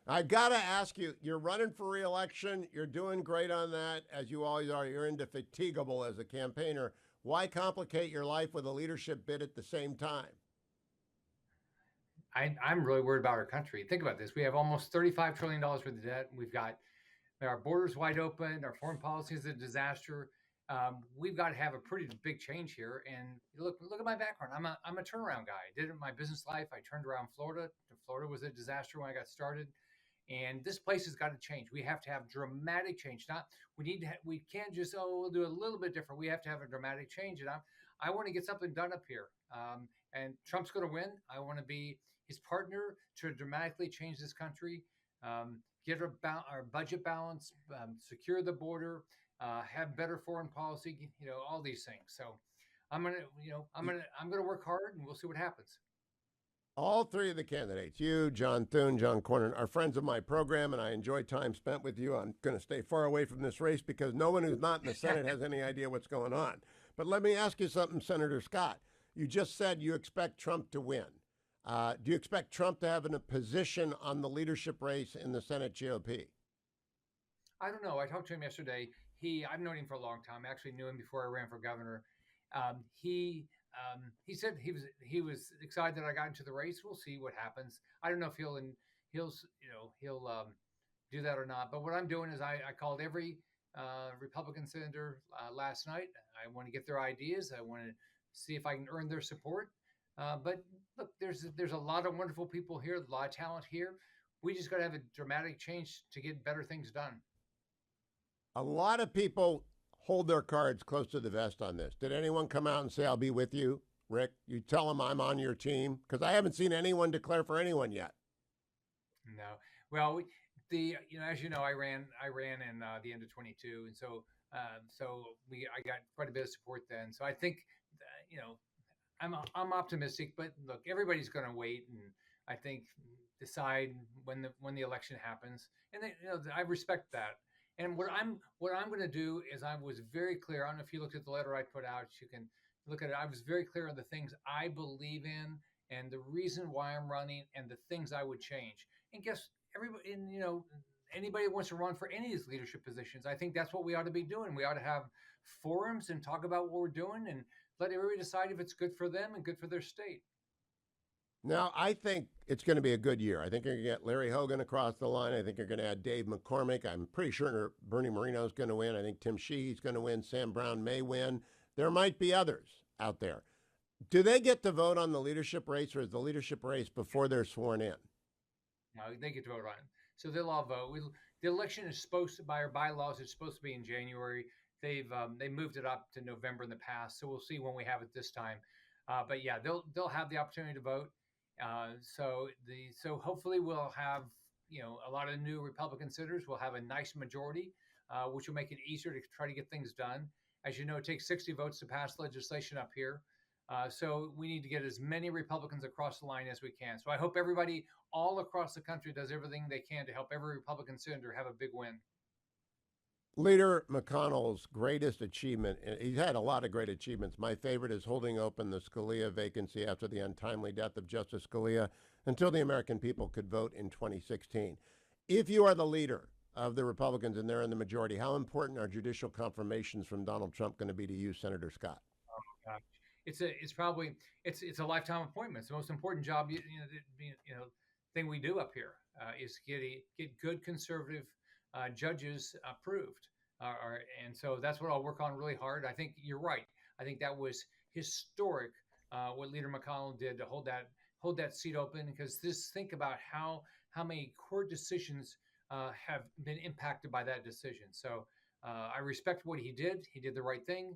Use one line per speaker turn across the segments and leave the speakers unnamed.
I got to ask you, you're running for reelection. You're doing great on that, as you always are. You're indefatigable as a campaigner. Why complicate your life with a leadership bid at the same time?
I'm really worried about our country. Think about this. We have almost $35 trillion worth of debt. We've got our borders wide open. Our foreign policy is a disaster. We've got to have a pretty big change here. And look at my background. I'm a turnaround guy. I did it in my business life. I turned around Florida. Florida was a disaster when I got started. And this place has got to change. We have to have dramatic change. Not we need to. We can't just we'll do a little bit different. We have to have a dramatic change. And I want to get something done up here. And Trump's going to win. I want to be his partner to dramatically change this country. Get our budget balance, secure the border, have better foreign policy. All these things. So I'm gonna work hard, and we'll see what happens.
All three of the candidates, you, John Thune, John Cornyn, are friends of my program, and I enjoy time spent with you. I'm going to stay far away from this race because no one who's not in the Senate has any idea what's going on. But let me ask you something, Senator Scott. You just said you expect Trump to win. Do you expect Trump to have a position on the leadership race in the Senate GOP?
I don't know. I talked to him yesterday. I've known him for a long time. I actually knew him before I ran for governor. He said he was excited that I got into the race. We'll see what happens. I don't know if he'll do that or not. But what I'm doing is I called every Republican senator last night. I want to get their ideas. I want to see if I can earn their support. But look, there's a lot of wonderful people here, a lot of talent here. We just got to have a dramatic change to get better things done.
A lot of people hold their cards close to the vest on this. Did anyone come out and say, I'll be with you, Rick? You tell them I'm on your team? Because I haven't seen anyone declare for anyone yet.
No, well, as you know, I ran in the end of 22, and I got quite a bit of support then. So I think, I'm optimistic, but look, everybody's going to wait and I think decide when the election happens, and I respect that. And what I'm going to do is I was very clear. I don't know if you looked at the letter I put out. You can look at it. I was very clear on the things I believe in and the reason why I'm running and the things I would change. And guess everybody, and anybody that wants to run for any of these leadership positions, I think that's what we ought to be doing. We ought to have forums and talk about what we're doing and let everybody decide if it's good for them and good for their state.
Now, I think it's going to be a good year. I think you're going to get Larry Hogan across the line. I think you're going to add Dave McCormick. I'm pretty sure Bernie Moreno is going to win. I think Tim Sheehy's going to win. Sam Brown may win. There might be others out there. Do they get to vote on the leadership race, or is the leadership race before they're sworn in?
No, they get to vote on it. So they'll all vote. The election is supposed to, by our bylaws, it's supposed to be in January. They moved it up to November in the past, so we'll see when we have it this time. But yeah, they'll have the opportunity to vote. So hopefully we'll have a lot of new Republican senators. We'll have a nice majority, which will make it easier to try to get things done. As you know, it takes 60 votes to pass legislation up here. So we need to get as many Republicans across the line as we can. So I hope everybody all across the country does everything they can to help every Republican senator have a big win.
Leader McConnell's greatest achievement, and he's had a lot of great achievements. My favorite is holding open the Scalia vacancy after the untimely death of Justice Scalia until the American people could vote in 2016. If you are the leader of the Republicans and they're in the majority, how important are judicial confirmations from Donald Trump going to be to you, Senator Scott?
Uh, it's a lifetime appointment. It's the most important job thing we do up here is get good conservative judges approved. And so that's what I'll work on really hard. I think you're right. I think that was historic what Leader McConnell did to hold that seat open, because think about how many court decisions have been impacted by that decision. So I respect what he did. He did the right thing.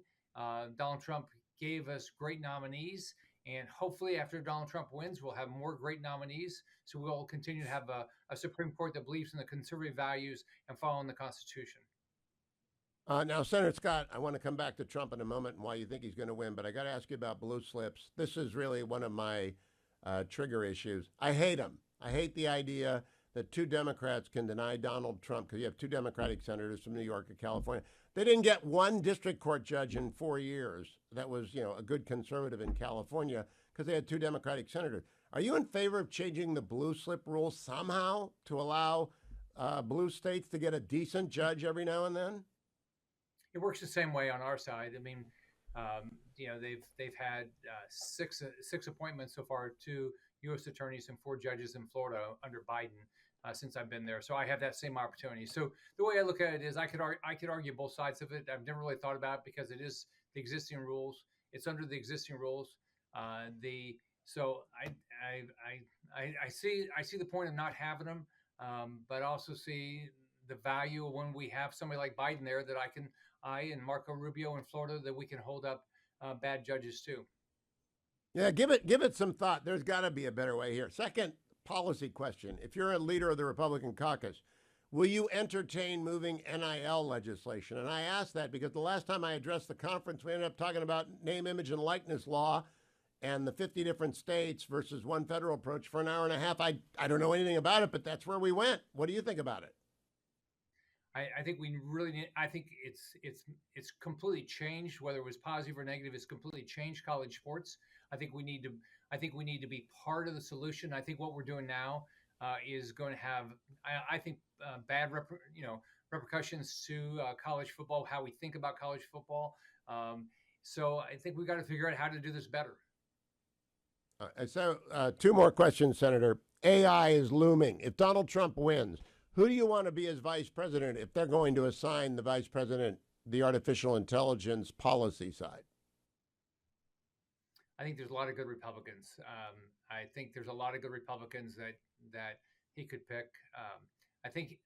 Donald Trump gave us great nominees. And hopefully, after Donald Trump wins, we'll have more great nominees. So we'll continue to have a Supreme Court that believes in the conservative values and following the Constitution.
Now, Senator Scott, I want to come back to Trump in a moment and why you think he's going to win, but I got to ask you about blue slips. This is really one of my trigger issues. I hate them. I hate the idea that two Democrats can deny Donald Trump, because you have two Democratic senators from New York and California. They didn't get one district court judge in 4 years that was, a good conservative in California, because they had two Democratic senators. Are you in favor of changing the blue slip rule somehow to allow blue states to get a decent judge every now and then?
It works the same way on our side. I mean, they've had six appointments so far, two U.S. attorneys and four judges in Florida under Biden since I've been there. So I have that same opportunity. So the way I look at it is, I could argue both sides of it. I've never really thought about it because it is the existing rules. It's under the existing rules. The so I see the point of not having them, but also see the value when we have somebody like Biden there that I and Marco Rubio in Florida that we can hold up bad judges too.
Yeah, give it some thought. There's got to be a better way here. Second policy question: if you're a leader of the Republican caucus, will you entertain moving NIL legislation? And I ask that because the last time I addressed the conference, we ended up talking about name, image, and likeness law and the 50 different states versus one federal approach for an hour and a half. I don't know anything about it, but that's where we went. What do you think about it?
I think we really need. I think it's completely changed. Whether it was positive or negative, it's completely changed college sports. I think we need to. I think we need to be part of the solution. I think what we're doing now is going to have. I think bad repercussions to college football. How we think about college football. So I think we got to figure out how to do this better.
So, two more questions, Senator. AI is looming. If Donald Trump wins, who do you want to be as vice president if they're going to assign the vice president the artificial intelligence policy side?
I think there's a lot of good Republicans. I think there's a lot of good Republicans that he could pick. I think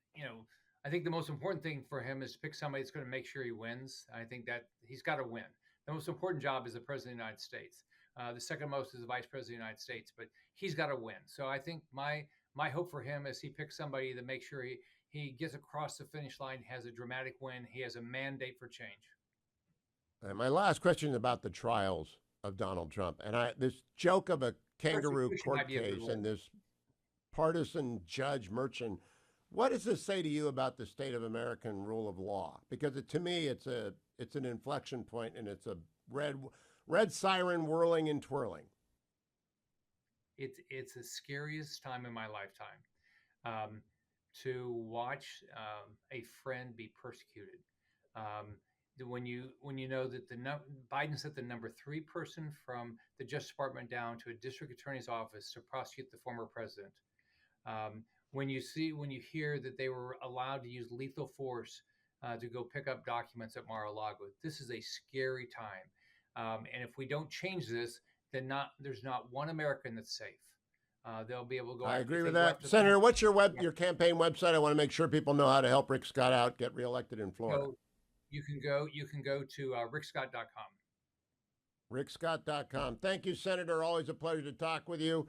I think the most important thing for him is to pick somebody that's going to make sure he wins. I think that he's got to win. The most important job is the president of the United States. The second most is the vice president of the United States, but he's got to win. So I think my hope for him is he picks somebody that makes sure he gets across the finish line, has a dramatic win. He has a mandate for change.
And my last question is about the trials of Donald Trump. And this joke of a kangaroo court case and this partisan judge Merchant. What does this say to you about the state of American rule of law? Because to me, it's an inflection point, and it's a red siren whirling and twirling.
It's the scariest time in my lifetime to watch a friend be persecuted. When you know that Biden set the number 3 person from the Justice Department down to a district attorney's office to prosecute the former president. When you hear that they were allowed to use lethal force to go pick up documents at Mar-a-Lago, this is a scary time. And if we don't change this, then there's not one American that's safe. They'll be able to go.
I agree with that, Senator. What's your campaign website? I want to make sure people know how to help Rick Scott out get reelected in Florida.
So you can go to rickscott.com.
Rickscott.com. Thank you, Senator. Always a pleasure to talk with you.